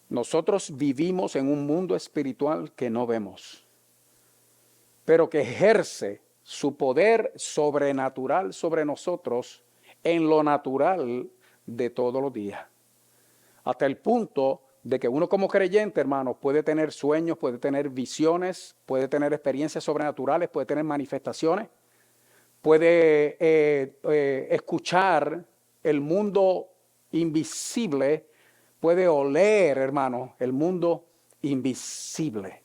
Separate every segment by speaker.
Speaker 1: Nosotros vivimos en un mundo espiritual que no vemos, pero que ejerce su poder sobrenatural sobre nosotros en lo natural de todos los días. Hasta el punto de que uno como creyente, hermanos, puede tener sueños, puede tener visiones, puede tener experiencias sobrenaturales, puede tener manifestaciones, puede escuchar el mundo invisible, puede oler, hermanos, el mundo invisible.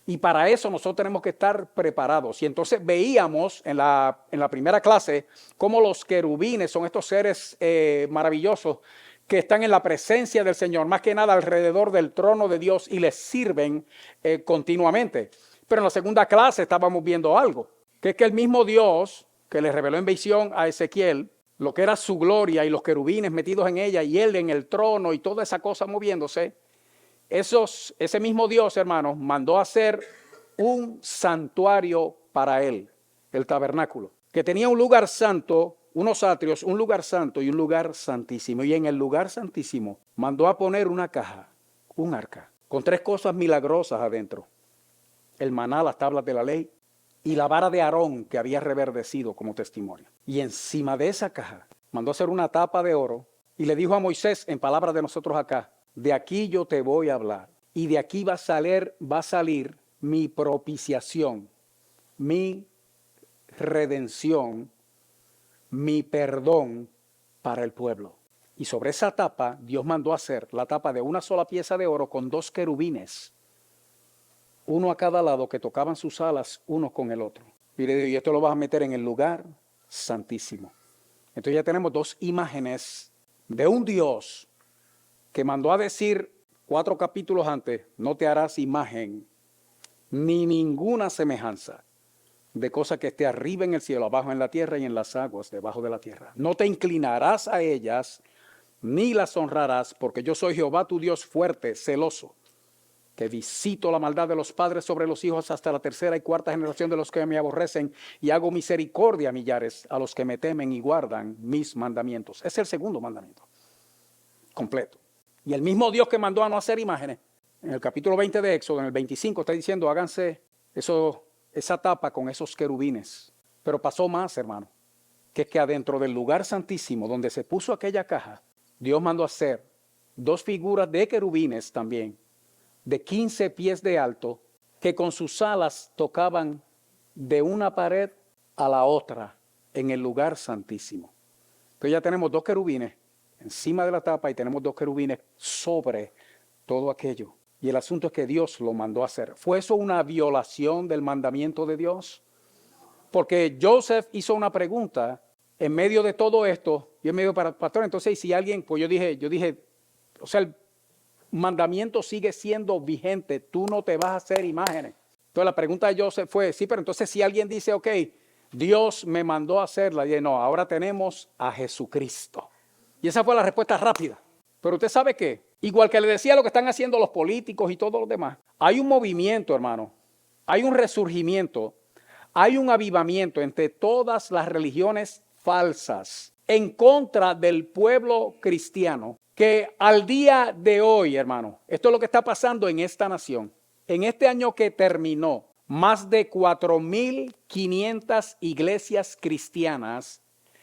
Speaker 1: Y para eso nosotros tenemos que estar preparados. Y entonces veíamos en la primera clase cómo los querubines son estos seres maravillosos que están en la presencia del Señor, más que nada alrededor del trono de Dios y les sirven continuamente. Pero en la segunda clase estábamos viendo algo, que es que el mismo Dios que le reveló en visión a Ezequiel lo que era su gloria y los querubines metidos en ella y él en el trono y toda esa cosa moviéndose, ese mismo Dios, hermanos, mandó a hacer un santuario para él, el tabernáculo, que tenía un lugar santo, unos atrios, un lugar santo y un lugar santísimo. Y en el lugar santísimo mandó a poner una caja, un arca, con 3 cosas milagrosas adentro: el maná, las tablas de la ley, y la vara de Aarón que había reverdecido como testimonio. Y encima de esa caja mandó hacer una tapa de oro y le dijo a Moisés, en palabras de nosotros acá: de aquí yo te voy a hablar y de aquí va a salir mi propiciación, mi redención, mi perdón para el pueblo. Y sobre esa tapa Dios mandó hacer la tapa de una sola pieza de oro con 2 querubines, uno a cada lado, que tocaban sus alas uno con el otro. Y esto lo vas a meter en el lugar santísimo. Entonces ya tenemos 2 imágenes de un Dios que mandó a decir 4 capítulos antes: no te harás imagen ni ninguna semejanza de cosa que esté arriba en el cielo, abajo en la tierra y en las aguas debajo de la tierra. No te inclinarás a ellas ni las honrarás, porque yo soy Jehová tu Dios fuerte, celoso, que visito la maldad de los padres sobre los hijos hasta la 3ª y 4ª generación de los que me aborrecen, y hago misericordia a millares a los que me temen y guardan mis mandamientos. Es el segundo mandamiento completo. Y el mismo Dios que mandó a no hacer imágenes, en el capítulo 20 de Éxodo, en el 25, está diciendo: háganse esa tapa con esos querubines. Pero pasó más, hermano, que es que adentro del lugar santísimo donde se puso aquella caja, Dios mandó hacer 2 figuras de querubines también, de 15 pies de alto, que con sus alas tocaban de una pared a la otra en el lugar santísimo. Entonces ya tenemos 2 querubines encima de la tapa y tenemos 2 querubines sobre todo aquello. Y el asunto es que Dios lo mandó a hacer. ¿Fue eso una violación del mandamiento de Dios? Porque Joseph hizo una pregunta en medio de todo esto, y en medio para pastor, entonces si alguien, pues yo dije, o sea, el mandamiento sigue siendo vigente, tú no te vas a hacer imágenes. Entonces la pregunta de Joseph fue: sí, pero entonces si alguien dice, ok, Dios me mandó a hacerla, y dije, no, ahora tenemos a Jesucristo. Y esa fue la respuesta rápida. Pero usted sabe que, igual que le decía lo que están haciendo los políticos y todos los demás, hay un movimiento, hermano, hay un resurgimiento, hay un avivamiento entre todas las religiones falsas en contra del pueblo cristiano, que al día de hoy, hermano, esto es lo que está pasando en esta nación. En este año que terminó, más de 4.500 iglesias cristianas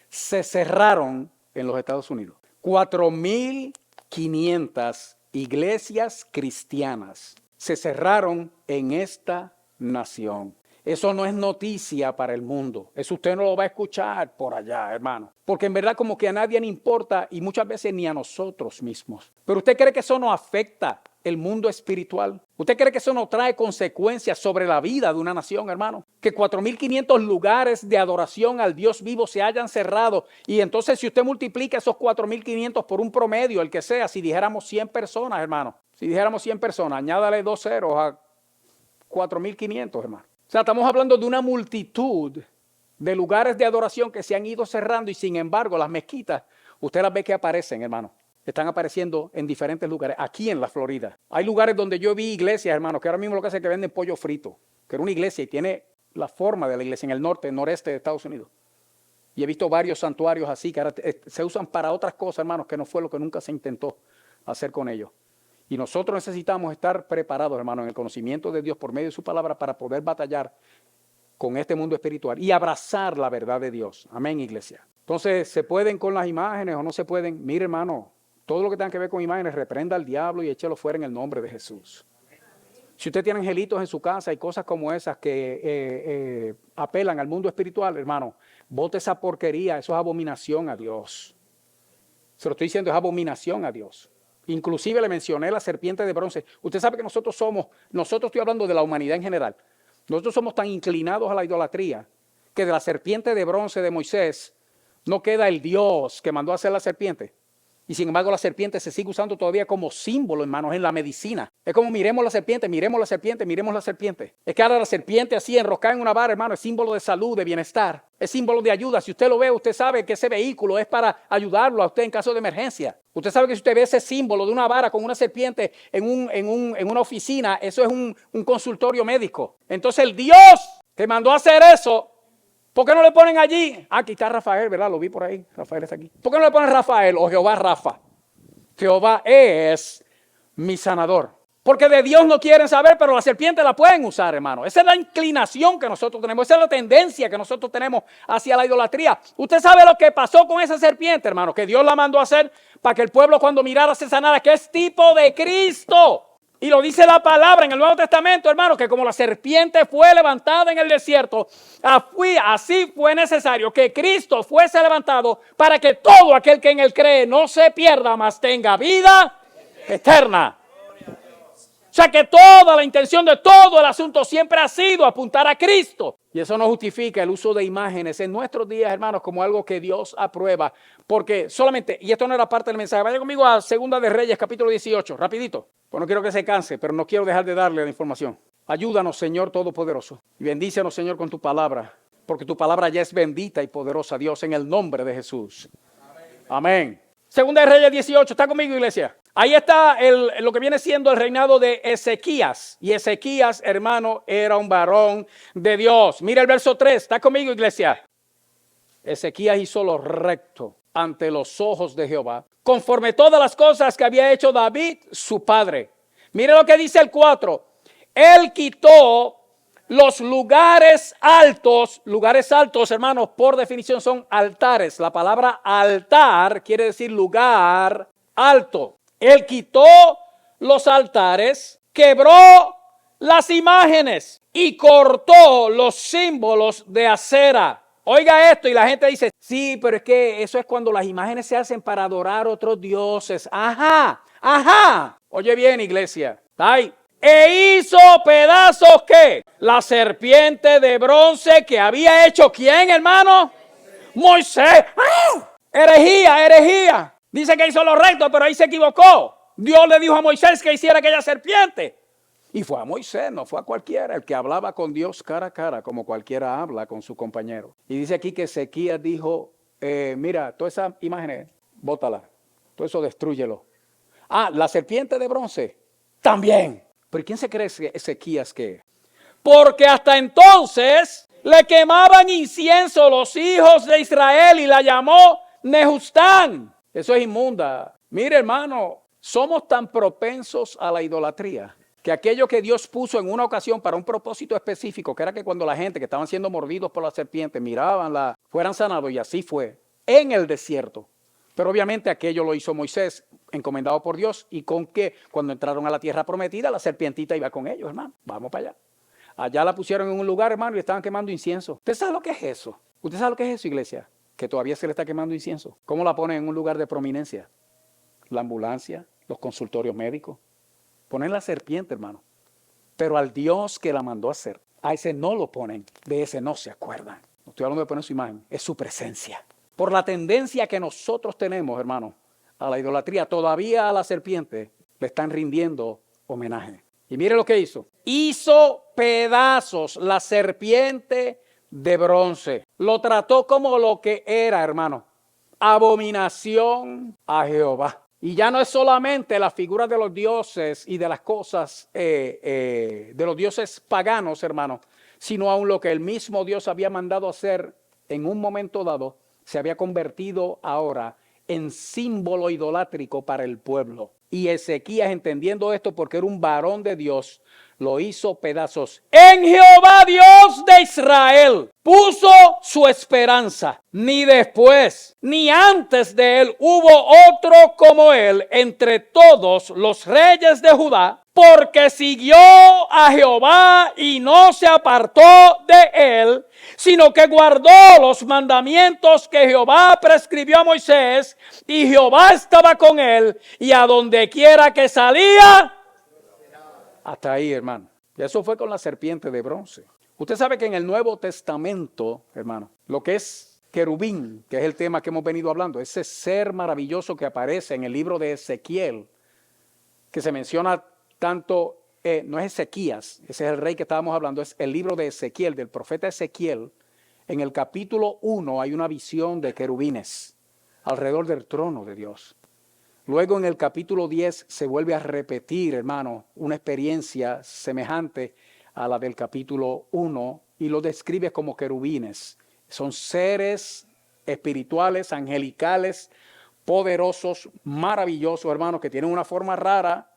Speaker 1: se cerraron en los Estados Unidos. 4.500 iglesias cristianas se cerraron en esta nación. Eso no es noticia para el mundo. Eso usted no lo va a escuchar por allá, hermano. Porque en verdad como que a nadie le importa, y muchas veces ni a nosotros mismos. Pero ¿usted cree que eso no afecta el mundo espiritual? ¿Usted cree que eso no trae consecuencias sobre la vida de una nación, hermano? Que 4.500 lugares de adoración al Dios vivo se hayan cerrado. Y entonces si usted multiplica esos 4.500 por un promedio, el que sea, si dijéramos 100 personas, hermano. Si dijéramos 100 personas, añádale 2 ceros a 4.500, hermano. O sea, estamos hablando de una multitud de lugares de adoración que se han ido cerrando, y sin embargo las mezquitas, usted las ve que aparecen, hermano. Están apareciendo en diferentes lugares. Aquí en la Florida hay lugares donde yo vi iglesias, hermano, que ahora mismo lo que hace es que venden pollo frito, que era una iglesia y tiene la forma de la iglesia en el noreste de Estados Unidos. Y he visto varios santuarios así que ahora se usan para otras cosas, hermanos, que no fue lo que nunca se intentó hacer con ellos. Y nosotros necesitamos estar preparados, hermano, en el conocimiento de Dios por medio de su palabra para poder batallar con este mundo espiritual y abrazar la verdad de Dios. Amén, iglesia. Entonces, ¿se pueden con las imágenes o no se pueden? Mire, hermano, todo lo que tenga que ver con imágenes, reprenda al diablo y échelo fuera en el nombre de Jesús. Si usted tiene angelitos en su casa y cosas como esas que apelan al mundo espiritual, hermano, bote esa porquería, eso es abominación a Dios. Se lo estoy diciendo, es abominación a Dios. Inclusive le mencioné la serpiente de bronce. Usted sabe que nosotros estoy hablando de la humanidad en general, nosotros somos tan inclinados a la idolatría que de la serpiente de bronce de Moisés no queda el Dios que mandó a hacer la serpiente. Y sin embargo la serpiente se sigue usando todavía como símbolo, hermanos, en la medicina. Es como miremos la serpiente, miremos la serpiente, miremos la serpiente. Es que ahora la serpiente así enroscada en una vara, hermano, es símbolo de salud, de bienestar. Es símbolo de ayuda. Si usted lo ve, usted sabe que ese vehículo es para ayudarlo a usted en caso de emergencia. Usted sabe que si usted ve ese símbolo de una vara con una serpiente en una oficina, eso es un consultorio médico. Entonces el Dios que mandó a hacer eso, ¿por qué no le ponen allí? Aquí está Rafael, ¿verdad? Lo vi por ahí. Rafael está aquí. ¿Por qué no le ponen Rafael o Jehová Rafa? Jehová es mi sanador. Porque de Dios no quieren saber, pero la serpiente la pueden usar, hermano. Esa es la inclinación que nosotros tenemos. Esa es la tendencia que nosotros tenemos hacia la idolatría. Usted sabe lo que pasó con esa serpiente, hermano, que Dios la mandó a hacer para que el pueblo cuando mirara se sanara, que es tipo de Cristo. Y lo dice la palabra en el Nuevo Testamento, hermano, que como la serpiente fue levantada en el desierto, así fue necesario que Cristo fuese levantado para que todo aquel que en él cree no se pierda, mas tenga vida eterna. O sea que toda la intención de todo el asunto siempre ha sido apuntar a Cristo. Y eso no justifica el uso de imágenes en nuestros días, hermanos, como algo que Dios aprueba. Porque solamente, y esto no era parte del mensaje, vaya conmigo a 2 de Reyes, capítulo 18, rapidito. Pues no quiero que se canse, pero no quiero dejar de darle la información. Ayúdanos, Señor Todopoderoso. Y bendícenos, Señor, con tu palabra. Porque tu palabra ya es bendita y poderosa, Dios, en el nombre de Jesús. Amén. 2 de Reyes 18, ¿está conmigo, iglesia? Ahí está lo que viene siendo el reinado de Ezequías. Y Ezequías, hermano, era un varón de Dios. Mira el verso 3, ¿está conmigo, iglesia? Ezequías hizo lo recto ante los ojos de Jehová, conforme todas las cosas que había hecho David, su padre. Mire lo que dice el 4. Él quitó los lugares altos, hermanos, por definición son altares. La palabra altar quiere decir lugar alto. Él quitó los altares, quebró las imágenes y cortó los símbolos de acera. Oiga esto, y la gente dice, sí, pero es que eso es cuando las imágenes se hacen para adorar a otros dioses. Ajá. Oye bien, iglesia. Ay. E hizo pedazos, ¿qué? La serpiente de bronce que había hecho, ¿quién, hermano? Moisés. ¡Ah! Herejía. Dice que hizo lo recto, pero ahí se equivocó. Dios le dijo a Moisés que hiciera aquella serpiente. Y fue a Moisés, no fue a cualquiera, el que hablaba con Dios cara a cara, como cualquiera habla con su compañero. Y dice aquí que Ezequías dijo, mira, todas esas imágenes, bótala, todo eso destrúyelo. La serpiente de bronce, también. ¿Pero quién se cree Ezequías que es? Porque hasta entonces le quemaban incienso los hijos de Israel y la llamó Nehustán. Eso es inmunda. Mire, hermano, somos tan propensos a la idolatría que aquello que Dios puso en una ocasión para un propósito específico, que era que cuando la gente que estaban siendo mordidos por la serpiente miraban, fueran sanados, y así fue, en el desierto. Pero obviamente aquello lo hizo Moisés, encomendado por Dios, y con que cuando entraron a la tierra prometida, la serpientita iba con ellos, hermano. Vamos para allá. Allá la pusieron en un lugar, hermano, y estaban quemando incienso. ¿Usted sabe lo que es eso? ¿Usted sabe lo que es eso, iglesia? Que todavía se le está quemando incienso. ¿Cómo la ponen en un lugar de prominencia? La ambulancia, los consultorios médicos. Ponen la serpiente, hermano. Pero al Dios que la mandó a hacer, a ese no lo ponen, de ese no se acuerdan. No estoy hablando de poner su imagen, es su presencia. Por la tendencia que nosotros tenemos, hermano, a la idolatría, todavía a la serpiente le están rindiendo homenaje. Y mire lo que hizo. Hizo pedazos la serpiente de bronce. Lo trató como lo que era, hermano. Abominación a Jehová. Y ya no es solamente la figura de los dioses y de las cosas de los dioses paganos, hermano, sino aún lo que el mismo Dios había mandado hacer en un momento dado, se había convertido ahora en símbolo idolátrico para el pueblo. Y Ezequías, entendiendo esto porque era un varón de Dios, lo hizo pedazos. En Jehová Dios de Israel puso su esperanza. Ni después, ni antes de él hubo otro como él entre todos los reyes de Judá, porque siguió a Jehová y no se apartó de él, sino que guardó los mandamientos que Jehová prescribió a Moisés, y Jehová estaba con él, y a donde quiera que salía. Hasta ahí, hermano. Y eso fue con la serpiente de bronce. Usted sabe que en el Nuevo Testamento, hermano, lo que es querubín, que es el tema que hemos venido hablando, ese ser maravilloso que aparece en el libro de Ezequiel, que se menciona tanto, no es Ezequías, ese es el rey que estábamos hablando, es el libro de Ezequiel, del profeta Ezequiel. En el capítulo 1 hay una visión de querubines alrededor del trono de Dios. Luego en el capítulo 10 se vuelve a repetir, hermano, una experiencia semejante a la del capítulo 1 y lo describe como querubines. Son seres espirituales, angelicales, poderosos, maravillosos, hermano, que tienen una forma rara,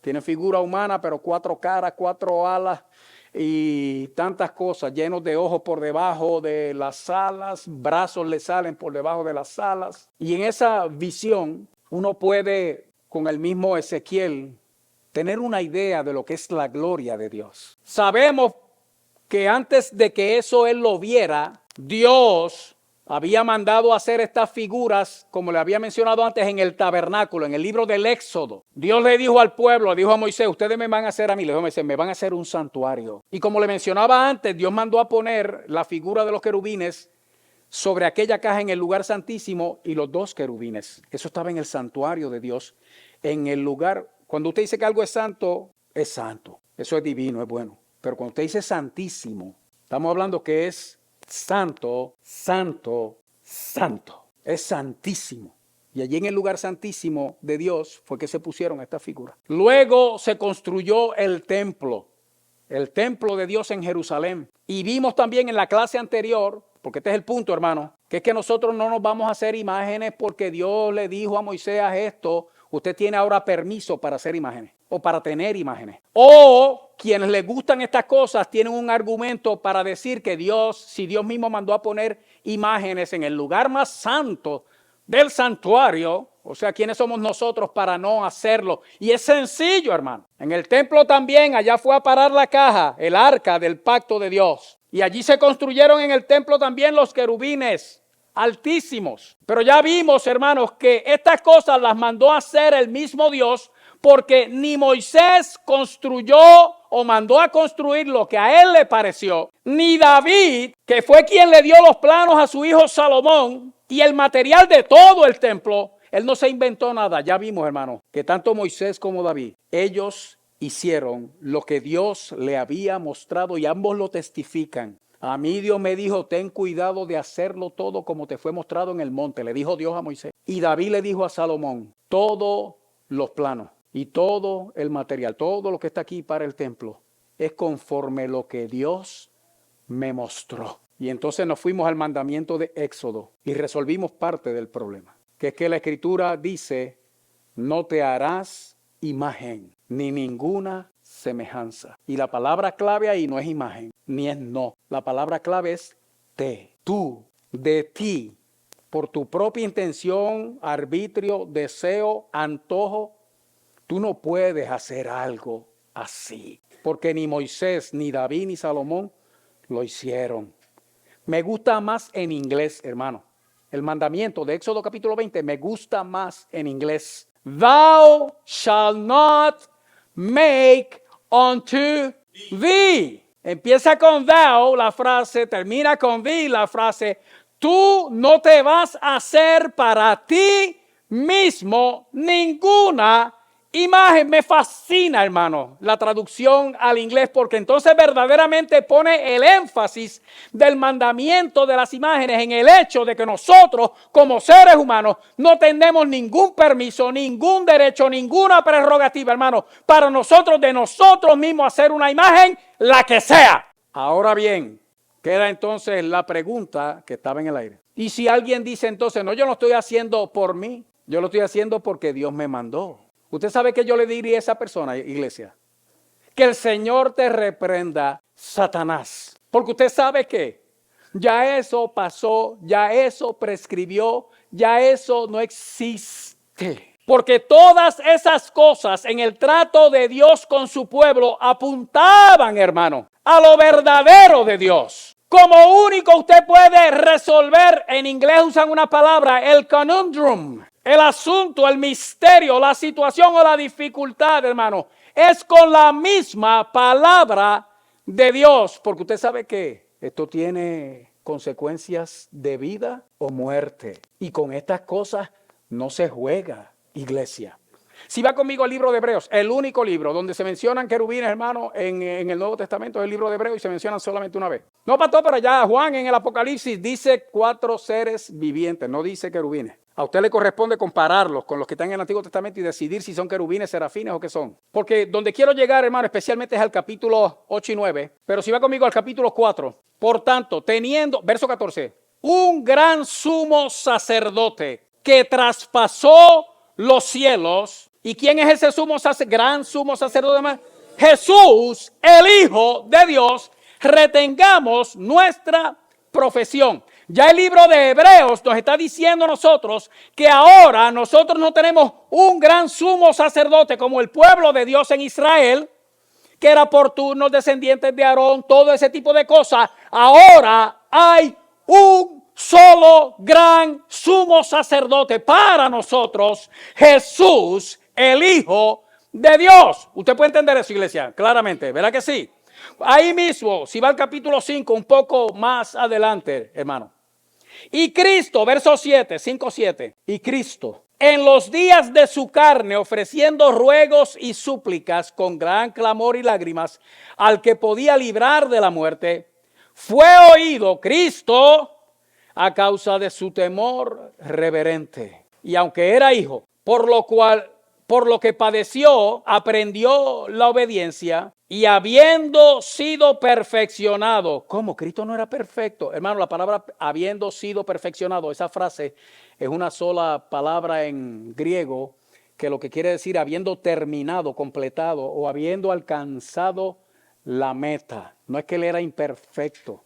Speaker 1: tienen figura humana, pero 4 caras, 4 alas y tantas cosas, llenos de ojos por debajo de las alas, brazos le salen por debajo de las alas. Y en esa visión uno puede, con el mismo Ezequiel, tener una idea de lo que es la gloria de Dios. Sabemos que antes de que eso él lo viera, Dios había mandado hacer estas figuras, como le había mencionado antes, en el tabernáculo, en el libro del Éxodo. Dios le dijo al pueblo, le dijo a Moisés, ustedes me van a hacer a mí, le dijo a Moisés, me van a hacer un santuario. Y como le mencionaba antes, Dios mandó a poner la figura de los querubines sobre aquella caja en el lugar santísimo y los 2 querubines. Eso estaba en el santuario de Dios. En el lugar, cuando usted dice que algo es santo, es santo. Eso es divino, es bueno. Pero cuando usted dice santísimo, estamos hablando que es santo, santo, santo. Es santísimo. Y allí en el lugar santísimo de Dios fue que se pusieron estas figuras. Luego se construyó el templo de Dios en Jerusalén. Y vimos también en la clase anterior, porque este es el punto, hermano, que es que nosotros no nos vamos a hacer imágenes porque Dios le dijo a Moisés esto. Usted tiene ahora permiso para hacer imágenes o para tener imágenes. O quienes les gustan estas cosas tienen un argumento para decir que Dios, si Dios mismo mandó a poner imágenes en el lugar más santo del santuario, o sea, ¿quiénes somos nosotros para no hacerlo? Y es sencillo, hermano. En el templo también, allá fue a parar la caja, el arca del pacto de Dios. Y allí se construyeron en el templo también los querubines altísimos. Pero ya vimos, hermanos, que estas cosas las mandó a hacer el mismo Dios, porque ni Moisés construyó o mandó a construir lo que a él le pareció, ni David, que fue quien le dio los planos a su hijo Salomón y el material de todo el templo. Él no se inventó nada. Ya vimos, hermanos, que tanto Moisés como David, ellos hicieron lo que Dios le había mostrado y ambos lo testifican. A mí Dios me dijo, ten cuidado de hacerlo todo como te fue mostrado en el monte. Le dijo Dios a Moisés. Y David le dijo a Salomón, todos los planos y todo el material, todo lo que está aquí para el templo, es conforme lo que Dios me mostró. Y entonces nos fuimos al mandamiento de Éxodo y resolvimos parte del problema. Que es que la Escritura dice, no te harás imagen ni ninguna semejanza. Y la palabra clave ahí no es imagen, ni es no. La palabra clave es te, tú, de ti, por tu propia intención, arbitrio, deseo, antojo. Tú no puedes hacer algo así, porque ni Moisés, ni David, ni Salomón lo hicieron. Me gusta más en inglés, hermano. El mandamiento de Éxodo capítulo 20 me gusta más en inglés. Thou shalt not make unto thee. Empieza con thou la frase, termina con thee la frase. Tú no te vas a hacer para ti mismo ninguna imagen. Me fascina, hermano, la traducción al inglés, porque entonces verdaderamente pone el énfasis del mandamiento de las imágenes en el hecho de que nosotros como seres humanos no tenemos ningún permiso, ningún derecho, ninguna prerrogativa, hermano, para nosotros de nosotros mismos hacer una imagen, la que sea. Ahora bien, Queda entonces la pregunta que estaba en el aire. Y si alguien dice entonces, no, yo no lo estoy haciendo por mí, yo lo estoy haciendo porque Dios me mandó. Usted sabe que yo le diría a esa persona, iglesia, que el Señor te reprenda, Satanás. Porque usted sabe que ya eso pasó, ya eso prescribió, ya eso no existe. Porque todas esas cosas en el trato de Dios con su pueblo apuntaban, hermano, a lo verdadero de Dios. Como único usted puede resolver, en inglés usan una palabra, el conundrum, el asunto, el misterio, la situación o la dificultad, hermano, es con la misma palabra de Dios. Porque usted sabe que esto tiene consecuencias de vida o muerte. Y con estas cosas no se juega, iglesia. Si va conmigo al libro de Hebreos, el único libro donde se mencionan querubines, hermano, en el Nuevo Testamento es el libro de Hebreos y se mencionan solamente una vez. No pasó para allá. Juan en el Apocalipsis dice 4 seres vivientes, no dice querubines. A usted le corresponde compararlos con los que están en el Antiguo Testamento y decidir si son querubines, serafines o qué son. Porque donde quiero llegar, hermano, especialmente es al capítulo 8 y 9. Pero si va conmigo al capítulo 4. Por tanto, teniendo, verso 14, un gran sumo sacerdote que traspasó los cielos. ¿Y quién es ese gran sumo sacerdote? Jesús, el Hijo de Dios. Retengamos nuestra profesión. Ya el libro de Hebreos nos está diciendo a nosotros que ahora nosotros no tenemos un gran sumo sacerdote como el pueblo de Dios en Israel, que era por turnos, descendientes de Aarón, todo ese tipo de cosas. Ahora hay un solo gran sumo sacerdote para nosotros, Jesús, el Hijo de Dios. Usted puede entender eso, iglesia, claramente, ¿verdad que sí? Ahí mismo, si va al capítulo 5, un poco más adelante, hermano. Y Cristo, verso 7, 5, 7. Y Cristo, en los días de su carne, ofreciendo ruegos y súplicas con gran clamor y lágrimas al que podía librar de la muerte, fue oído Cristo a causa de su temor reverente. Y aunque era hijo, por lo que padeció, aprendió la obediencia y habiendo sido perfeccionado. ¿Cómo? Cristo no era perfecto. Hermano, la palabra habiendo sido perfeccionado, esa frase es una sola palabra en griego que lo que quiere decir habiendo terminado, completado o habiendo alcanzado la meta. No es que él era imperfecto,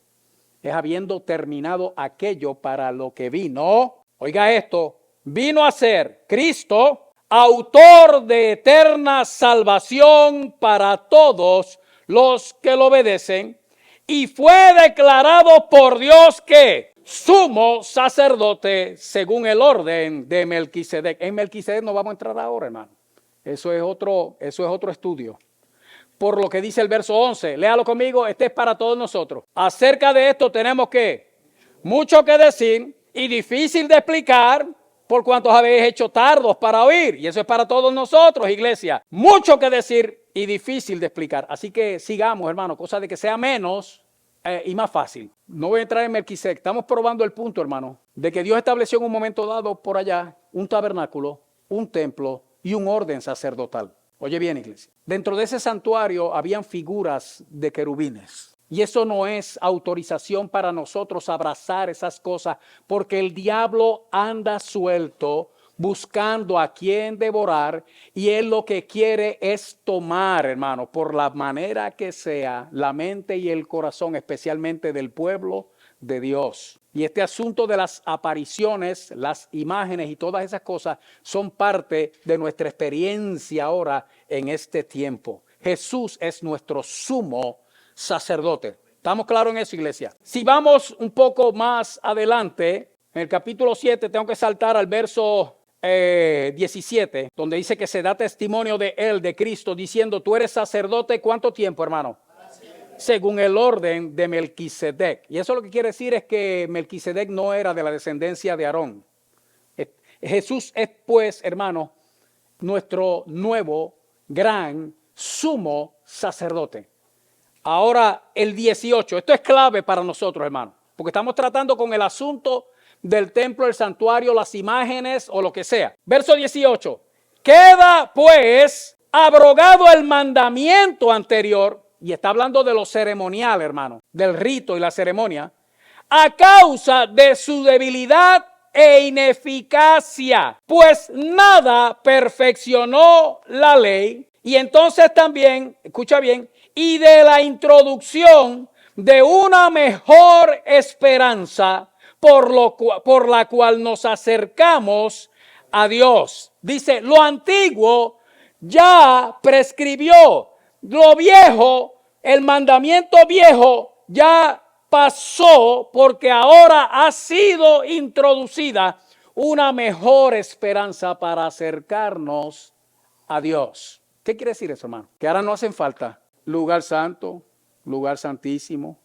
Speaker 1: es habiendo terminado aquello para lo que vino. Oiga esto, vino a ser Cristo, autor de eterna salvación para todos los que lo obedecen, y fue declarado por Dios que sumo sacerdote según el orden de Melquisedec. En Melquisedec no vamos a entrar ahora, hermano. Eso es otro estudio. Por lo que dice el verso 11, léalo conmigo, este es para todos nosotros. Acerca de esto tenemos mucho que decir y difícil de explicar, por cuantos habéis hecho tardos para oír. Y eso es para todos nosotros, iglesia. Mucho que decir y difícil de explicar. Así que sigamos, hermano, cosa de que sea menos y más fácil. No voy a entrar en Melquisedec. Estamos probando el punto, hermano, de que Dios estableció en un momento dado por allá un tabernáculo, un templo y un orden sacerdotal. Oye bien, iglesia. Dentro de ese santuario habían figuras de querubines. Y eso no es autorización para nosotros abrazar esas cosas, porque el diablo anda suelto buscando a quien devorar, y él lo que quiere es tomar, hermano, por la manera que sea, la mente y el corazón, especialmente del pueblo de Dios. Y este asunto de las apariciones, las imágenes y todas esas cosas son parte de nuestra experiencia ahora en este tiempo. Jesús es nuestro sumo sacerdote. ¿Estamos claros en eso, iglesia? Si vamos un poco más adelante, en el capítulo 7, tengo que saltar al verso 17, donde dice que se da testimonio de él, de Cristo, diciendo, tú eres sacerdote, ¿cuánto tiempo, hermano? Según el orden de Melquisedec. Y eso lo que quiere decir es que Melquisedec no era de la descendencia de Aarón. Jesús es, pues, hermano, nuestro nuevo gran sumo sacerdote. Ahora el 18, esto es clave para nosotros, hermano, porque estamos tratando con el asunto del templo, el santuario, las imágenes o lo que sea. Verso 18, queda pues abrogado el mandamiento anterior y está hablando de lo ceremonial, hermano, del rito y la ceremonia, a causa de su debilidad e ineficacia, pues nada perfeccionó la ley. Y entonces también, escucha bien, y de la introducción de una mejor esperanza por la cual nos acercamos a Dios. Dice, lo antiguo ya prescribió, lo viejo, el mandamiento viejo ya pasó, porque ahora ha sido introducida una mejor esperanza para acercarnos a Dios. ¿Qué quiere decir eso, hermano? Que ahora no hacen falta lugar santo, lugar santísimo,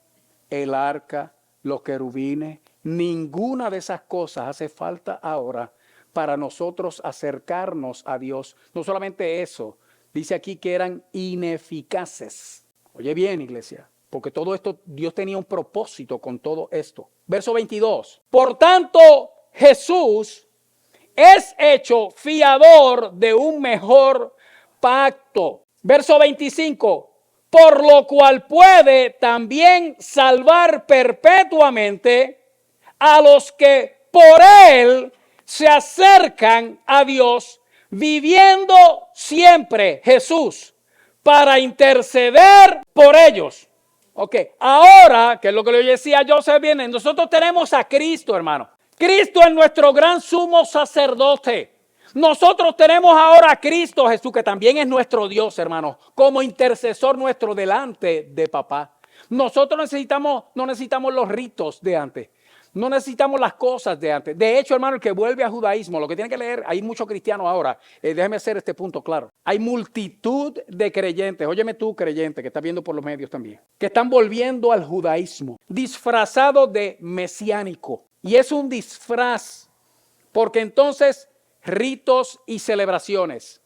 Speaker 1: el arca, los querubines. Ninguna de esas cosas hace falta ahora para nosotros acercarnos a Dios. No solamente eso, dice aquí que eran ineficaces. Oye bien, iglesia, porque todo esto, Dios tenía un propósito con todo esto. Verso 22. Por tanto, Jesús es hecho fiador de un mejor pacto. Verso 25. Por lo cual puede también salvar perpetuamente a los que por él se acercan a Dios, viviendo siempre Jesús para interceder por ellos. Ok, ahora, que es lo que le decía Joseph, viene, nosotros tenemos a Cristo, hermano. Cristo es nuestro gran sumo sacerdote. Nosotros tenemos ahora a Cristo Jesús, que también es nuestro Dios, hermano, como intercesor nuestro delante de papá. Nosotros no necesitamos los ritos de antes. No necesitamos las cosas de antes. De hecho, hermano, el que vuelve al judaísmo, lo que tiene que leer, hay muchos cristianos ahora. Déjeme hacer este punto claro. Hay multitud de creyentes, óyeme tú, creyente, que estás viendo por los medios también, que están volviendo al judaísmo, disfrazado de mesiánico. Y es un disfraz, porque entonces ritos y celebraciones,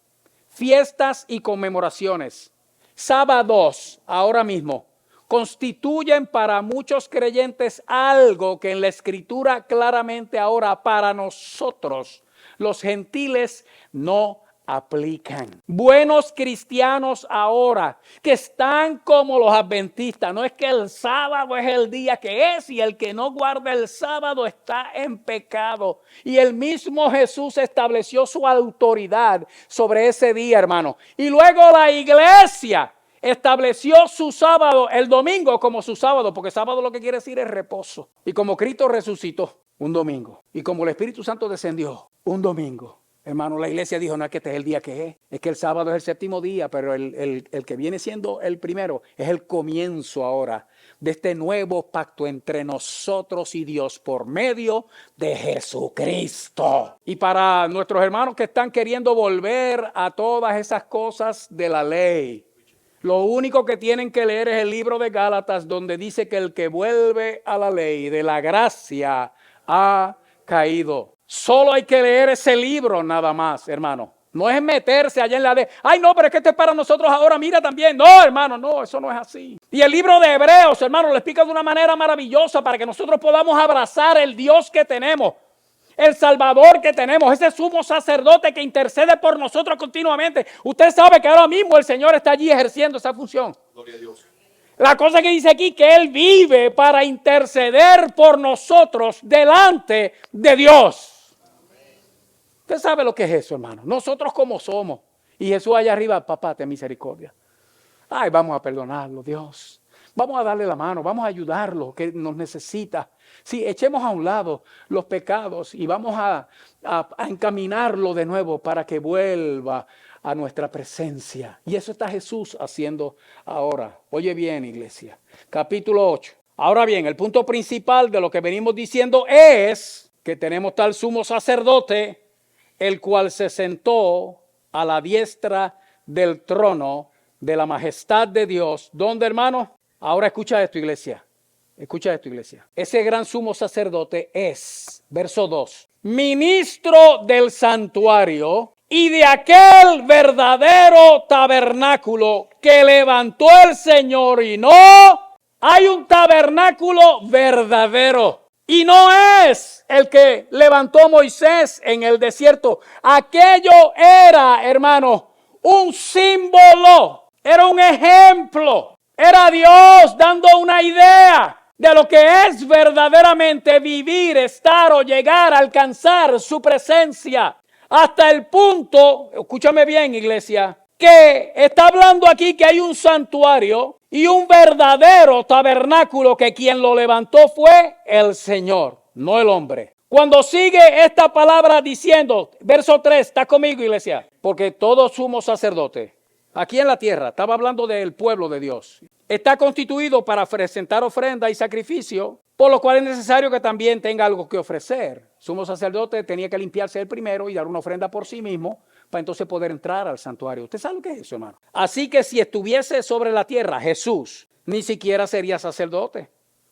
Speaker 1: fiestas y conmemoraciones, sábados, ahora mismo, constituyen para muchos creyentes algo que en la Escritura claramente ahora para nosotros, los gentiles, no aplican. Buenos cristianos ahora que están como los adventistas, no es que el sábado es el día que es y el que no guarda el sábado está en pecado. Y el mismo Jesús estableció su autoridad sobre ese día, hermano. Y luego la iglesia estableció su sábado, el domingo, como su sábado, porque sábado lo que quiere decir es reposo. Y como Cristo resucitó, un domingo. Y como el Espíritu Santo descendió, un domingo. Hermano, la iglesia dijo, no es que este es el día que es que el sábado es el séptimo día, pero el que viene siendo el primero es el comienzo ahora de este nuevo pacto entre nosotros y Dios por medio de Jesucristo. Y para nuestros hermanos que están queriendo volver a todas esas cosas de la ley, lo único que tienen que leer es el libro de Gálatas, donde dice que el que vuelve a la ley de la gracia ha caído. Solo hay que leer ese libro nada más, hermano. No es meterse allá en la de, ay no, pero es que esto es para nosotros ahora, mira también. No, hermano, no, eso no es así. Y el libro de Hebreos, hermano, lo explica de una manera maravillosa para que nosotros podamos abrazar el Dios que tenemos, el Salvador que tenemos, ese sumo sacerdote que intercede por nosotros continuamente. Usted sabe que ahora mismo el Señor está allí ejerciendo esa función.
Speaker 2: Gloria a Dios.
Speaker 1: La cosa que dice aquí que Él vive para interceder por nosotros delante de Dios. Usted sabe lo que es eso, hermano. Nosotros como somos. Y Jesús allá arriba, papá, ten misericordia. Ay, vamos a perdonarlo, Dios. Vamos a darle la mano, vamos a ayudarlo, que nos necesita. Sí, echemos a un lado los pecados y vamos a encaminarlo de nuevo para que vuelva a nuestra presencia. Y eso está Jesús haciendo ahora. Oye bien, iglesia. Capítulo 8. Ahora bien, el punto principal de lo que venimos diciendo es que tenemos tal sumo sacerdote, el cual se sentó a la diestra del trono de la majestad de Dios. ¿Dónde, hermano? Ahora escucha esto, iglesia. Escucha esto, iglesia. Ese gran sumo sacerdote es, verso 2, ministro del santuario y de aquel verdadero tabernáculo que levantó el Señor. Y no hay un tabernáculo verdadero. Y no es el que levantó Moisés en el desierto. Aquello era, hermano, un símbolo, era un ejemplo Era Dios dando una idea de lo que es verdaderamente vivir, estar o llegar a alcanzar su presencia. Hasta el punto, escúchame bien, iglesia, que está hablando aquí que hay un santuario y un verdadero tabernáculo que quien lo levantó fue el Señor, no el hombre. Cuando sigue esta palabra diciendo, verso 3, ¿está conmigo, iglesia? Porque todo sumo sacerdote, aquí en la tierra, estaba hablando del pueblo de Dios, está constituido para presentar ofrenda y sacrificio, por lo cual es necesario que también tenga algo que ofrecer. Sumo sacerdote tenía que limpiarse él primero y dar una ofrenda por sí mismo para entonces poder entrar al santuario. ¿Usted sabe lo que es eso, hermano? Así que si estuviese sobre la tierra Jesús, ni siquiera sería sacerdote,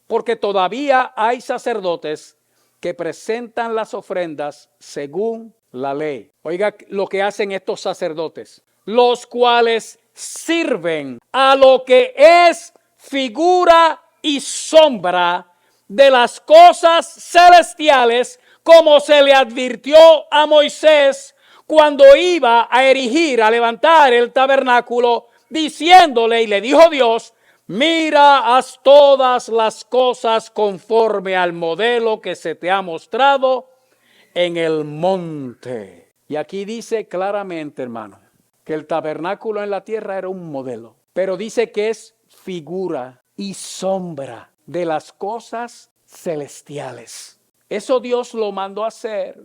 Speaker 1: porque todavía hay sacerdotes que presentan las ofrendas según la ley. Oiga lo que hacen estos sacerdotes, los cuales sirven a lo que es figura y sombra de las cosas celestiales, como se le advirtió a Moisés cuando iba a erigir, a levantar el tabernáculo, diciéndole, y le dijo Dios, mira, haz todas las cosas conforme al modelo que se te ha mostrado en el monte. Y aquí dice claramente, hermano, que el tabernáculo en la tierra era un modelo, pero dice que es figura y sombra de las cosas celestiales. Eso Dios lo mandó a hacer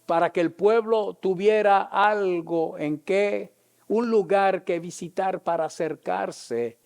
Speaker 1: para que el pueblo tuviera algo en que, un lugar que visitar para acercarse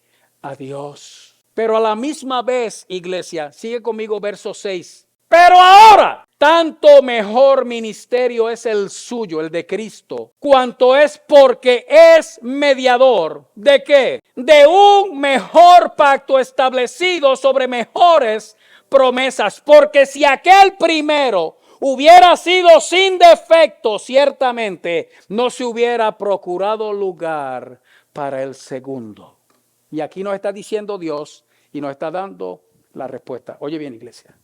Speaker 1: a Dios. Pero a la misma vez, iglesia, sigue conmigo verso 6. Pero ahora, tanto mejor ministerio es el suyo, el de Cristo, cuanto es porque es mediador. ¿De qué? De un mejor pacto establecido sobre mejores promesas. Porque si aquel primero hubiera sido sin defecto, ciertamente no se hubiera procurado lugar para el segundo. Y aquí nos está diciendo Dios y nos está dando la respuesta. Oye bien, iglesia.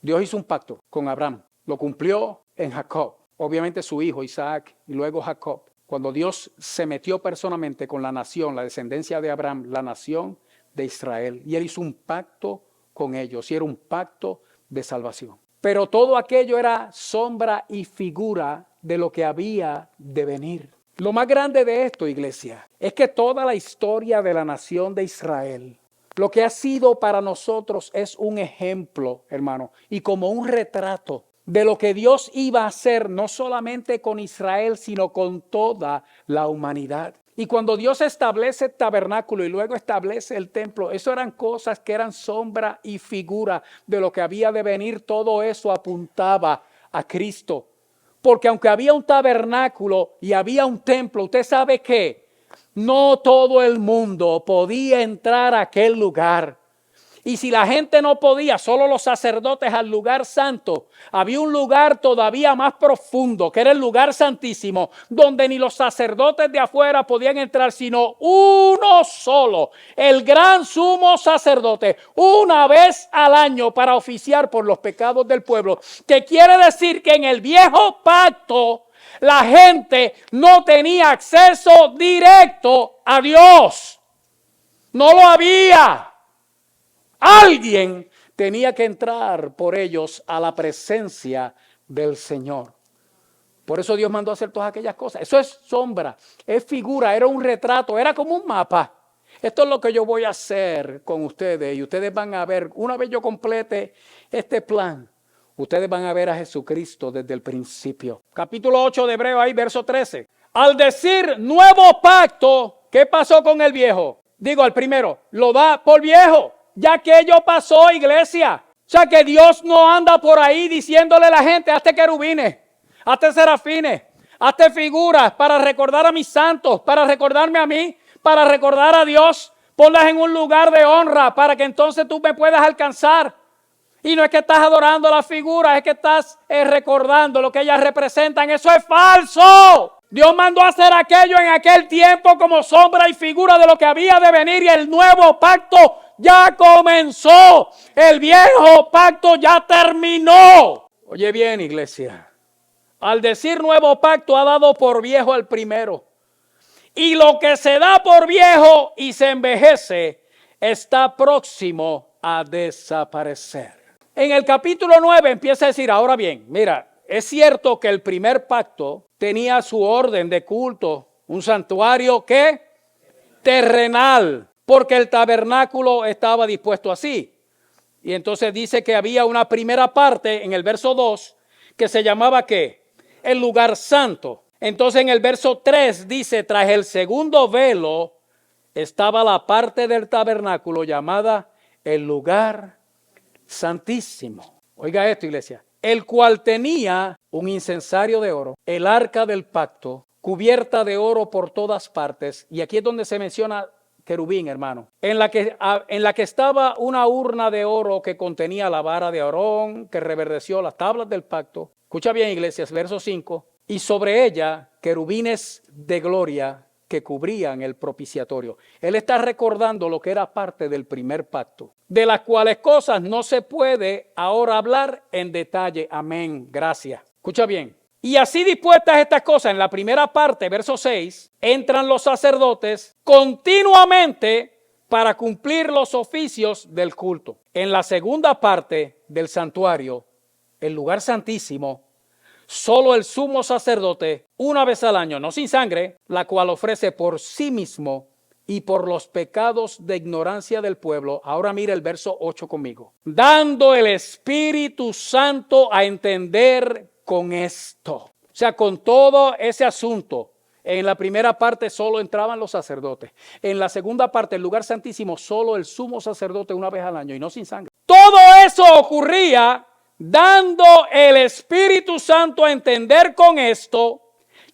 Speaker 1: Dios hizo un pacto con Abraham, lo cumplió en Jacob, obviamente su hijo Isaac y luego Jacob. Cuando Dios se metió personalmente con la nación, la descendencia de Abraham, la nación de Israel, y él hizo un pacto con ellos y era un pacto de salvación. Pero todo aquello era sombra y figura de lo que había de venir. Lo más grande de esto, iglesia, es que toda la historia de la nación de Israel, lo que ha sido para nosotros es un ejemplo, hermano, y como un retrato de lo que Dios iba a hacer, no solamente con Israel, sino con toda la humanidad. Y cuando Dios establece el tabernáculo y luego establece el templo, eso eran cosas que eran sombra y figura de lo que había de venir. Todo eso apuntaba a Cristo. Porque aunque había un tabernáculo y había un templo, usted sabe que no todo el mundo podía entrar a aquel lugar. Y si la gente no podía, solo los sacerdotes al lugar santo, había un lugar todavía más profundo, que era el lugar santísimo, donde ni los sacerdotes de afuera podían entrar, sino uno solo, el gran sumo sacerdote, una vez al año para oficiar por los pecados del pueblo. Que quiere decir que en el viejo pacto la gente no tenía acceso directo a Dios. No lo había. Alguien tenía que entrar por ellos a la presencia del Señor. Por eso Dios mandó a hacer todas aquellas cosas. Eso es sombra, es figura, era un retrato, era como un mapa. Esto es lo que yo voy a hacer con ustedes y ustedes van a ver, una vez yo complete este plan, ustedes van a ver a Jesucristo desde el principio. Capítulo 8 de Hebreos, ahí verso 13. Al decir nuevo pacto, ¿qué pasó con el viejo? Digo, al primero, lo da por viejo. Ya aquello pasó, iglesia. O sea que Dios no anda por ahí diciéndole a la gente, hazte querubines, hazte serafines, hazte figuras para recordar a mis santos, para recordarme a mí, para recordar a Dios. Ponlas en un lugar de honra para que entonces tú me puedas alcanzar. Y no es que estás adorando las figuras, es que estás recordando lo que ellas representan. Eso es falso. Dios mandó a hacer aquello en aquel tiempo como sombra y figura de lo que había de venir, y el nuevo pacto ya comenzó. El viejo pacto ya terminó. Oye bien, iglesia. Al decir nuevo pacto ha dado por viejo al primero. y lo que se da por viejo y se envejece está próximo a desaparecer. En el capítulo 9 empieza a decir, ahora bien, mira, es cierto que el primer pacto tenía su orden de culto, un santuario que terrenal, porque el tabernáculo estaba dispuesto así. Y entonces dice que había una primera parte en el verso 2 que se llamaba ¿qué? El lugar santo. Entonces en el verso 3 dice, tras el segundo velo estaba la parte del tabernáculo llamada el lugar santísimo. Oiga esto, iglesia. El cual tenía un incensario de oro, el arca del pacto, cubierta de oro por todas partes. Y aquí es donde se menciona querubín, hermano. En la que estaba una urna de oro que contenía la vara de Aarón, que reverdeció las tablas del pacto. Escucha bien, iglesias, verso 5. Y sobre ella querubines de gloria que cubrían el propiciatorio. Él está recordando lo que era parte del primer pacto, de las cuales cosas no se puede ahora hablar en detalle. Amén. Gracias. Escucha bien. Y así dispuestas estas cosas, en la primera parte, verso 6, entran los sacerdotes continuamente para cumplir los oficios del culto. En la segunda parte del santuario, el lugar santísimo, solo el sumo sacerdote, una vez al año, no sin sangre, la cual ofrece por sí mismo y por los pecados de ignorancia del pueblo. Ahora mira el verso 8 conmigo. Dando el Espíritu Santo a entender con esto. O sea, con todo ese asunto. En la primera parte solo entraban los sacerdotes. En la segunda parte, el lugar santísimo, solo el sumo sacerdote una vez al año y no sin sangre. Todo eso ocurría dando el Espíritu Santo a entender con esto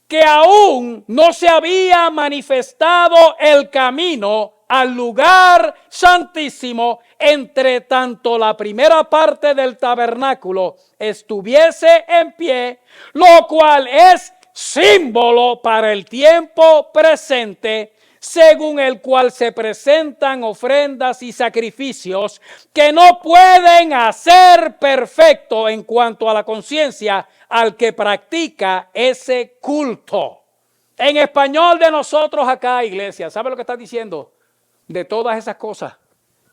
Speaker 1: que aún no se había manifestado el camino al lugar santísimo, entre tanto la primera parte del tabernáculo estuviese en pie, lo cual es símbolo para el tiempo presente, según el cual se presentan ofrendas y sacrificios que no pueden hacer perfecto en cuanto a la conciencia al que practica ese culto. En español de nosotros acá, iglesia, ¿sabe lo que está diciendo? De todas esas cosas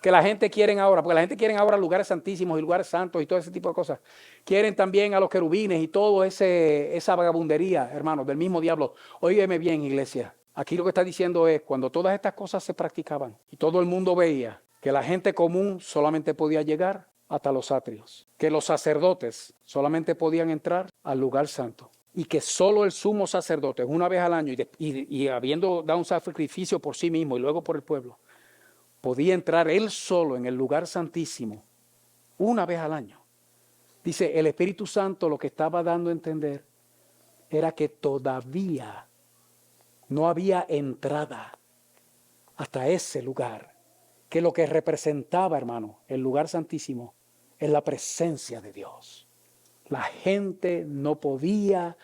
Speaker 1: que la gente quiere ahora, porque la gente quiere ahora lugares santísimos y lugares santos y todo ese tipo de cosas. Quieren también a los querubines y todo esa vagabundería, hermanos, del mismo diablo. Óigeme bien, iglesia. Aquí lo que está diciendo es, cuando todas estas cosas se practicaban y todo el mundo veía que la gente común solamente podía llegar hasta los atrios, que los sacerdotes solamente podían entrar al lugar santo y que solo el sumo sacerdote una vez al año y habiendo dado un sacrificio por sí mismo y luego por el pueblo, podía entrar él solo en el lugar santísimo una vez al año. Dice, el Espíritu Santo lo que estaba dando a entender era que todavía no había entrada hasta ese lugar, que lo que representaba, hermano, el lugar santísimo, es la presencia de Dios. La gente no podía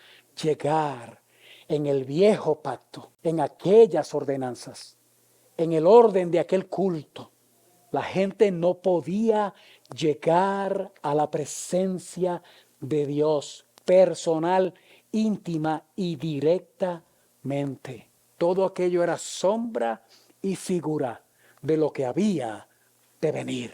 Speaker 1: llegar en el viejo pacto, en aquellas ordenanzas, en el orden de aquel culto. La gente no podía llegar a la presencia de Dios personal, íntima y directamente. Todo aquello era sombra y figura de lo que había de venir.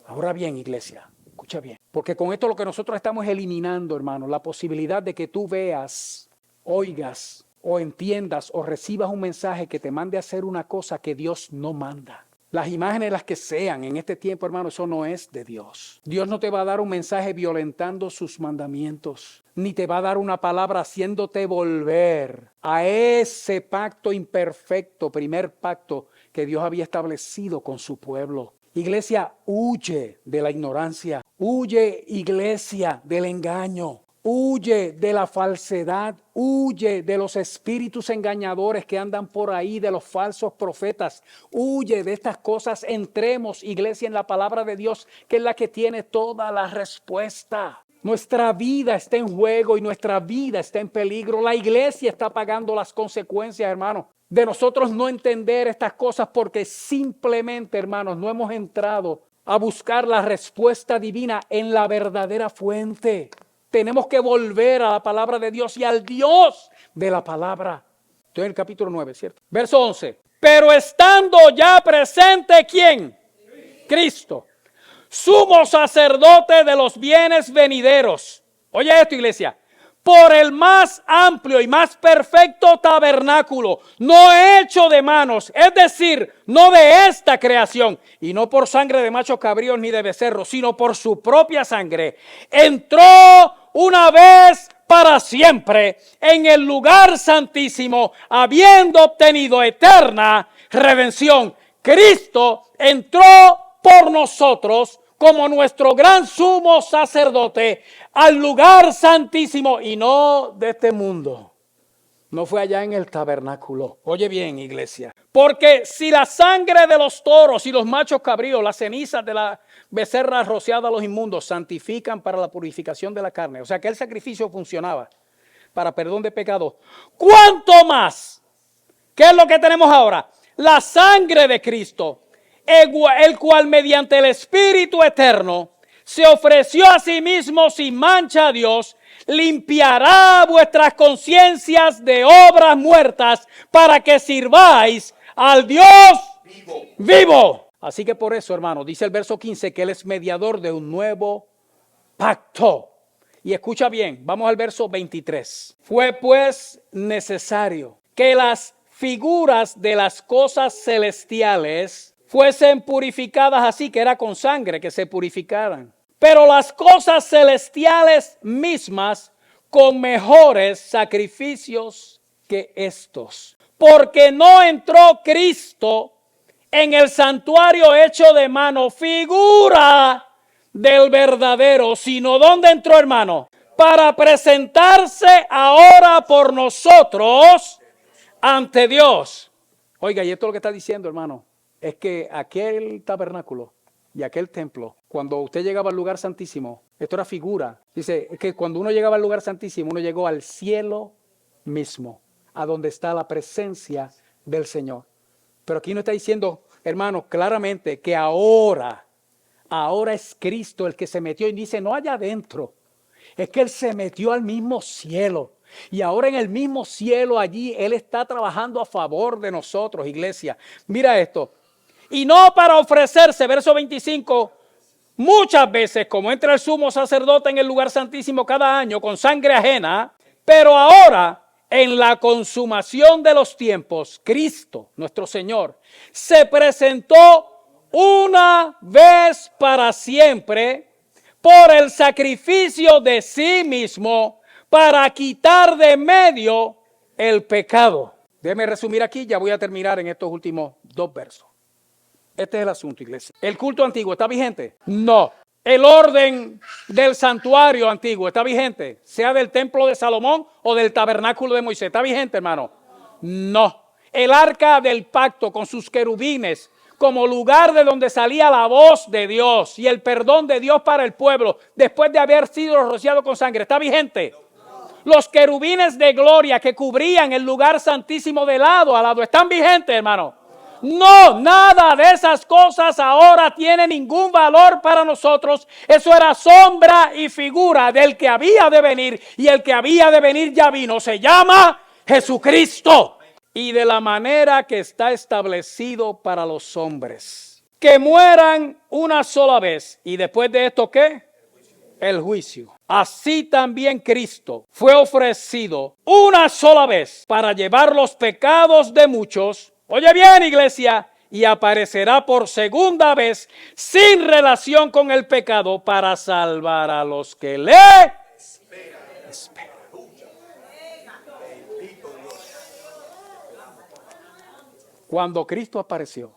Speaker 1: Ahora bien, iglesia, escucha bien, porque con esto lo que nosotros estamos eliminando, hermano, la posibilidad de que tú veas, oigas o entiendas o recibas un mensaje que te mande a hacer una cosa que Dios no manda. Las imágenes, las que sean en este tiempo, hermano, eso no es de Dios. Dios no te va a dar un mensaje violentando sus mandamientos, ni te va a dar una palabra haciéndote volver a ese pacto imperfecto, primer pacto que Dios había establecido con su pueblo. Iglesia, huye de la ignorancia, huye, iglesia, del engaño. Huye de la falsedad, huye de los espíritus engañadores que andan por ahí, de los falsos profetas. Huye de estas cosas. Entremos, iglesia, en la palabra de Dios, que es la que tiene toda la respuesta. Nuestra vida está en juego y nuestra vida está en peligro. La iglesia está pagando las consecuencias, hermanos, de nosotros no entender estas cosas porque simplemente, hermanos, no hemos entrado a buscar la respuesta divina en la verdadera fuente. Tenemos que volver a la palabra de Dios y al Dios de la palabra. Estoy en el capítulo 9, ¿cierto? Verso 11. Pero estando ya presente, ¿quién? Cristo, sumo sacerdote de los bienes venideros. Oye esto, iglesia. Por el más amplio y más perfecto tabernáculo, no hecho de manos, es decir, no de esta creación, y no por sangre de machos cabríos ni de becerros, sino por su propia sangre, entró una vez para siempre en el lugar santísimo, habiendo obtenido eterna redención. Cristo entró por nosotros como nuestro gran sumo sacerdote al lugar santísimo y no de este mundo. No fue allá en el tabernáculo. Oye bien, iglesia. Porque si la sangre de los toros y los machos cabríos, las cenizas de la becerra rociada a los inmundos, santifican para la purificación de la carne, o sea que el sacrificio funcionaba para perdón de pecados, ¿cuánto más? ¿Qué es lo que tenemos ahora? La sangre de Cristo, el cual mediante el Espíritu eterno se ofreció a sí mismo sin mancha a Dios, limpiará vuestras conciencias de obras muertas para que sirváis al Dios vivo. Así que por eso, hermano, dice el verso 15 que Él es mediador de un nuevo pacto. Y escucha bien, vamos al verso 23. Fue pues necesario que las figuras de las cosas celestiales fuesen purificadas así, que era con sangre que se purificaran. Pero las cosas celestiales mismas con mejores sacrificios que estos. Porque no entró Cristo en el santuario hecho de mano, figura del verdadero, sino ¿dónde entró, hermano? Para presentarse ahora por nosotros ante Dios. Oiga, y esto es lo que está diciendo, hermano, es que aquel tabernáculo y aquel templo, cuando usted llegaba al lugar santísimo, esto era figura. Dice que cuando uno llegaba al lugar santísimo, uno llegó al cielo mismo, a donde está la presencia del Señor. Pero aquí no está diciendo, hermano, claramente que ahora es Cristo el que se metió, y dice no allá adentro, es que Él se metió al mismo cielo. Y ahora en el mismo cielo allí Él está trabajando a favor de nosotros, iglesia. Mira esto. Y no para ofrecerse, verso 25, muchas veces como entra el sumo sacerdote en el lugar santísimo cada año con sangre ajena, pero ahora en la consumación de los tiempos, Cristo, nuestro Señor, se presentó una vez para siempre por el sacrificio de sí mismo para quitar de medio el pecado. Déjeme resumir aquí, ya voy a terminar en estos últimos 2 versos. Este es el asunto, iglesia. ¿El culto antiguo está vigente? No. ¿El orden del santuario antiguo está vigente? Sea del templo de Salomón o del tabernáculo de Moisés. ¿Está vigente, hermano? No. ¿El arca del pacto con sus querubines como lugar de donde salía la voz de Dios y el perdón de Dios para el pueblo después de haber sido rociado con sangre, está vigente? Los querubines de gloria que cubrían el lugar santísimo de lado a lado, ¿están vigentes, hermano? No, nada de esas cosas ahora tiene ningún valor para nosotros. Eso era sombra y figura del que había de venir, y el que había de venir ya vino. Se llama Jesucristo. Y de la manera que está establecido para los hombres, que mueran una sola vez, y después de esto, ¿qué? El juicio. Así también Cristo fue ofrecido una sola vez para llevar los pecados de muchos. Oye bien, iglesia, y aparecerá por segunda vez sin relación con el pecado para salvar a los que le esperan. Cuando Cristo apareció,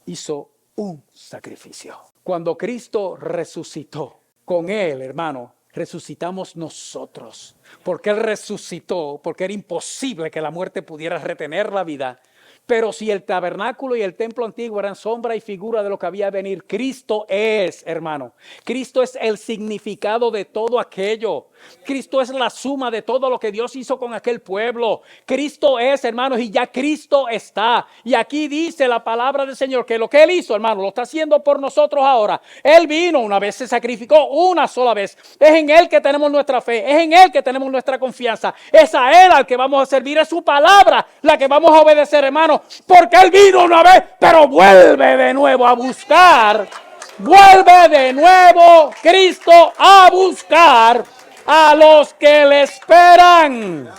Speaker 1: hizo un sacrificio. Cuando Cristo resucitó, con Él, hermano, resucitamos nosotros. Porque Él resucitó, porque era imposible que la muerte pudiera retener la vida. Pero si el tabernáculo y el templo antiguo eran sombra y figura de lo que había de venir, Cristo es, hermano. Cristo es el significado de todo aquello. Cristo es la suma de todo lo que Dios hizo con aquel pueblo. Cristo es, hermanos, y ya Cristo está. Y aquí dice la palabra del Señor que lo que Él hizo, hermano, lo está haciendo por nosotros ahora. Él vino una vez, se sacrificó una sola vez. Es en Él que tenemos nuestra fe, es en Él que tenemos nuestra confianza. Es a Él al que vamos a servir, es su palabra la que vamos a obedecer, hermano, porque Él vino una vez, pero vuelve de nuevo a buscar. Vuelve de nuevo Cristo a buscar a los que le esperan.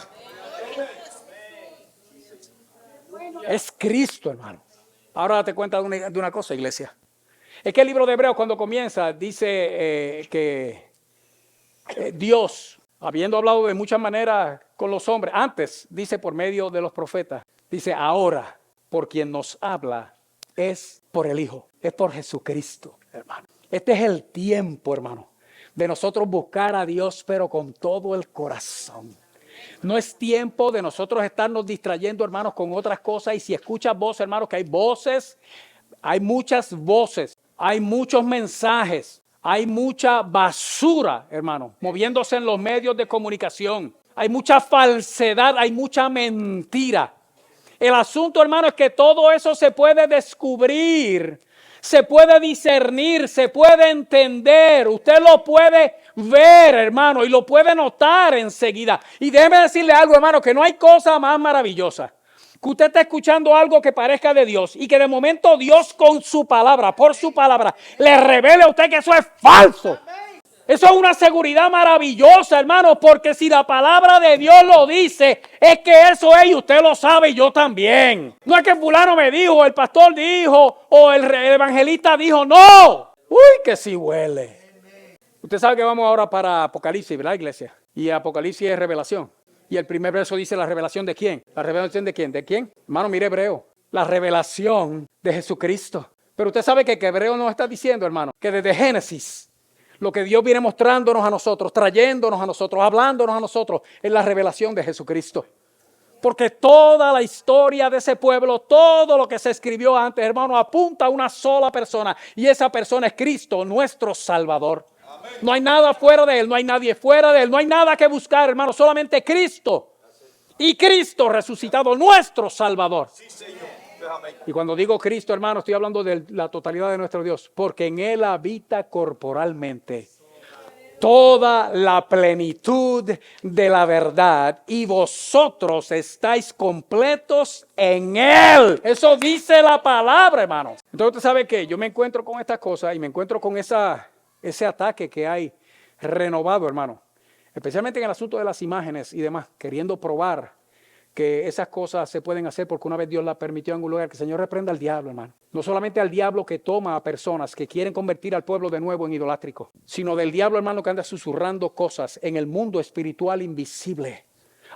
Speaker 1: Es Cristo, hermano. Ahora date cuenta de una cosa, iglesia. Es que el libro de Hebreos cuando comienza dice que Dios, habiendo hablado de muchas maneras con los hombres, antes dice por medio de los profetas, dice ahora por quien nos habla es por el Hijo, es por Jesucristo, hermano. Este es el tiempo, hermano, de nosotros buscar a Dios, pero con todo el corazón. No es tiempo de nosotros estarnos distrayendo, hermanos, con otras cosas. Y si escuchas voces, hermanos, que hay voces, hay muchas voces, hay muchos mensajes, hay mucha basura, hermano, moviéndose en los medios de comunicación. Hay mucha falsedad, hay mucha mentira. El asunto, hermano, es que todo eso se puede descubrir, se puede discernir, se puede entender. Usted lo puede ver, hermano, y lo puede notar enseguida. Y déjeme decirle algo, hermano, que no hay cosa más maravillosa que usted esté escuchando algo que parezca de Dios y que de momento Dios con su palabra, por su palabra, le revele a usted que eso es falso. Eso es una seguridad maravillosa, hermano, porque si la palabra de Dios lo dice, es que eso es y usted lo sabe y yo también. No es que fulano me dijo, el pastor dijo o el evangelista dijo, no. Uy, que sí huele. Usted sabe que vamos ahora para Apocalipsis, ¿verdad, iglesia? Y Apocalipsis es revelación. Y el primer verso dice la revelación de quién. ¿La revelación de quién? ¿De quién? Hermano, mire Hebreo. La revelación de Jesucristo. Pero usted sabe que Hebreo nos está diciendo, hermano, que desde Génesis, lo que Dios viene mostrándonos a nosotros, trayéndonos a nosotros, hablándonos a nosotros, es la revelación de Jesucristo. Porque toda la historia de ese pueblo, todo lo que se escribió antes, hermano, apunta a una sola persona. Y esa persona es Cristo, nuestro Salvador. Amén. No hay nada fuera de Él, no hay nadie fuera de Él, no hay nada que buscar, hermano, solamente Cristo. Y Cristo resucitado, nuestro Salvador. Sí, Señor. Y cuando digo Cristo, hermano, estoy hablando de la totalidad de nuestro Dios, porque en Él habita corporalmente toda la plenitud de la verdad y vosotros estáis completos en Él. Eso dice la palabra, hermano. Entonces, ¿usted sabe qué? Yo me encuentro con estas cosas y me encuentro con ese ataque que hay renovado, hermano. Especialmente en el asunto de las imágenes y demás, queriendo probar que esas cosas se pueden hacer porque una vez Dios la permitió en un lugar. Que el Señor reprenda al diablo, hermano. No solamente al diablo que toma a personas que quieren convertir al pueblo de nuevo en idolátrico, sino del diablo, hermano, que anda susurrando cosas en el mundo espiritual invisible.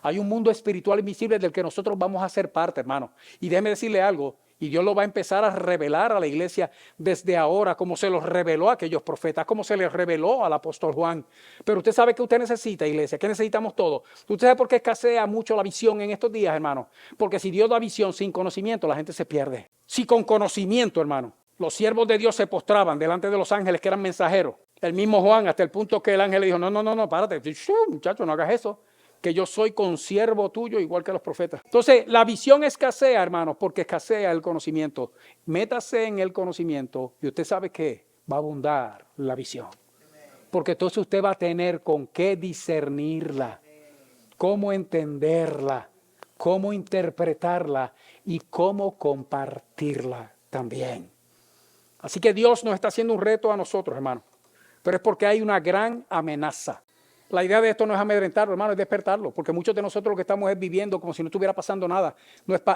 Speaker 1: Hay un mundo espiritual invisible del que nosotros vamos a ser parte, hermano. Y déjeme decirle algo, y Dios lo va a empezar a revelar a la iglesia desde ahora, como se los reveló a aquellos profetas, como se les reveló al apóstol Juan. Pero usted sabe que usted necesita, iglesia, que necesitamos todos. Usted sabe por qué escasea mucho la visión en estos días, hermano. Porque si Dios da visión sin conocimiento, la gente se pierde. Si con conocimiento, hermano, los siervos de Dios se postraban delante de los ángeles que eran mensajeros. El mismo Juan, hasta el punto que el ángel le dijo, no, párate, muchacho, no hagas eso. Que yo soy consiervo tuyo igual que los profetas. Entonces, la visión escasea, hermanos, porque escasea el conocimiento. Métase en el conocimiento y usted sabe que va a abundar la visión. Porque entonces usted va a tener con qué discernirla, cómo entenderla, cómo interpretarla y cómo compartirla también. Así que Dios nos está haciendo un reto a nosotros, hermanos. Pero es porque hay una gran amenaza. La idea de esto no es amedrentarlo, hermano, es despertarlo, porque muchos de nosotros lo que estamos es viviendo como si no estuviera pasando nada.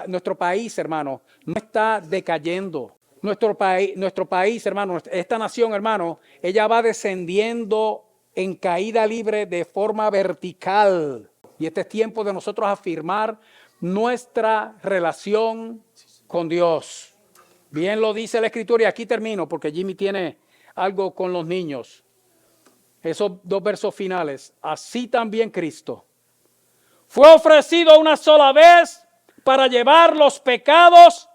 Speaker 1: Nuestro país, hermano, no está decayendo. Nuestro país, hermano, esta nación, hermano, ella va descendiendo en caída libre de forma vertical. Y este es tiempo de nosotros afirmar nuestra relación con Dios. Bien lo dice la Escritura, y aquí termino, porque Jimmy tiene algo con los niños. Esos dos versos finales. Así también Cristo fue ofrecido una sola vez para llevar los pecados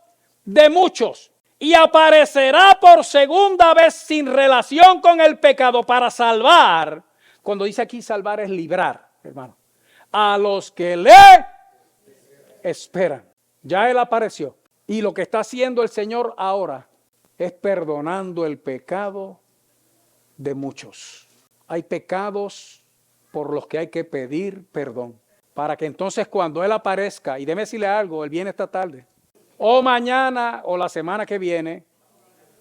Speaker 1: de muchos y aparecerá por segunda vez sin relación con el pecado para salvar Cuando dice aquí salvar es librar, hermano. A los que le esperan. Ya Él apareció. Y lo que está haciendo el Señor ahora es perdonando el pecado de muchos. Hay pecados por los que hay que pedir perdón. Para que entonces cuando Él aparezca, y déjeme decirle algo, Él viene esta tarde, o mañana, o la semana que viene,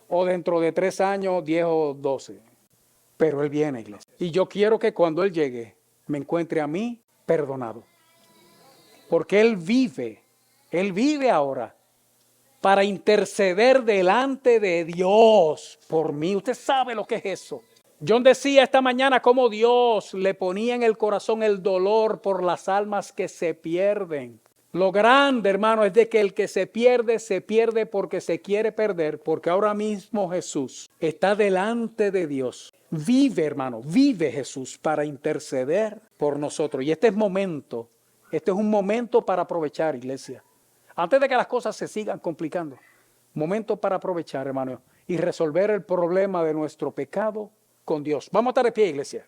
Speaker 1: o dentro de 3 años, 10 o 12. Pero Él viene, iglesia. Y yo quiero que cuando Él llegue, me encuentre a mí perdonado. Porque Él vive ahora para interceder delante de Dios por mí. Usted sabe lo que es eso. John decía esta mañana cómo Dios le ponía en el corazón el dolor por las almas que se pierden. Lo grande, hermano, es de que el que se pierde porque se quiere perder, porque ahora mismo Jesús está delante de Dios. Vive, hermano, vive Jesús para interceder por nosotros. Y este es un momento para aprovechar, iglesia. Antes de que las cosas se sigan complicando. Momento para aprovechar, hermano, y resolver el problema de nuestro pecado con Dios. Vamos a estar de pie, iglesia.